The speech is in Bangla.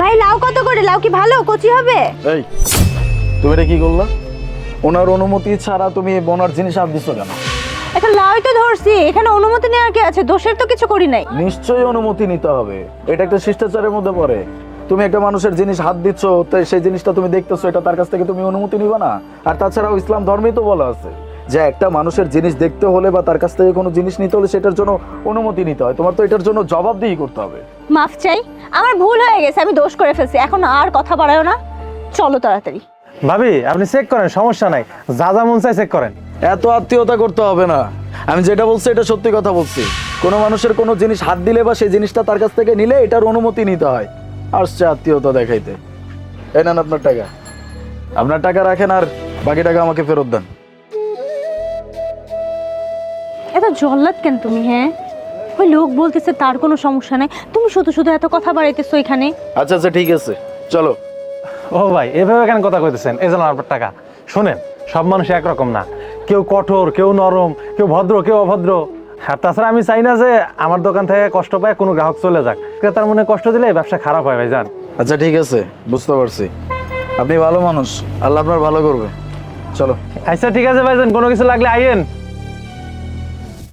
ভাই লাউ কত করে? লাউ কি ভালো কচি হবে? এই তুমি এটা কি করলা? ওনার অনুমতি ছাড়া তুমি ওনার জিনিস হাত দিচ্ছ কেন? এখন লাউই তো ধরছি, এখানে অনুমতি নেওয়ার কি আছে? দোষের তো কিছু করি নাই। নিশ্চয়ই অনুমতি নিতে হবে, এটা একটা শিষ্টাচারের মধ্যে পড়ে। তুমি একটা মানুষের জিনিস হাত দিচ্ছ, তো সেই জিনিসটা তুমি দেখতেছো, এটা তার কাছ থেকে তুমি অনুমতি নিবা না? আর তাছাড়াও ইসলাম ধর্মেই তো বলা আছে যে একটা মানুষের জিনিস দেখতে হলে বা তার কাছ থেকে কোনো জিনিস নিতে হলে সেটার জন্য অনুমতি নিতে হয়। তোমার তো এটার জন্য জবাবদিহি করতে হবে। মাফ চাই, আমার ভুল হয়ে গেছে, আমি দোষ করে ফেলছি। এখন আর কথা বাড়ায়ো না, চলো তাড়াতাড়ি। ভাবি আপনি চেক করেন, সমস্যা নাই, যা যা মন চাই চেক করেন। এত আত্মীয়তা করতে হবে না, আমি যেটা বলছি এটা সত্যি কথা বলছি। কোনো মানুষের কোনো জিনিস হাত দিলে বা সেই জিনিসটা তার কাছ থেকে নিলে এটার অনুমতি নিতে হয়। আসছে আত্মীয়তা দেখাইতে। এই নেন আপনার টাকা, আপনার টাকা রাখেন আর বাকি টাকা আমাকে ফেরত দেন। এত জল্লাদ কেন তুমি? হ্যাঁ, ওই লোক বলতেছে তার কোনো সমস্যা নাই, তুমি শুধু শুধু এত কথা বাড়াইতেছো এখানে। আচ্ছা আচ্ছা ঠিক আছে, চলো। ও ভাই এভাবে কেন কথা কইতেছেন? এই জন্য আপনার টাকা। শোনেন, সব মানুষ একরকম না, কেউ কঠোর, কেউ নরম, কেউ ভদ্র, কেউ অভদ্র। আর তাছাড়া আমি চাই না যে আমার দোকান থেকে কষ্ট পায় কোনো গ্রাহক চলে যাক। ক্রেতার মনে কষ্ট দিলে ব্যবসা খারাপ হয় ভাই, জান। আচ্ছা ঠিক আছে, বুঝতে পারছি, আপনি ভালো মানুষ, আল্লাহ আপনার ভালো করবে। চলো। আচ্ছা ঠিক আছে ভাইজান, কোনো কিছু লাগলে আইয়েন।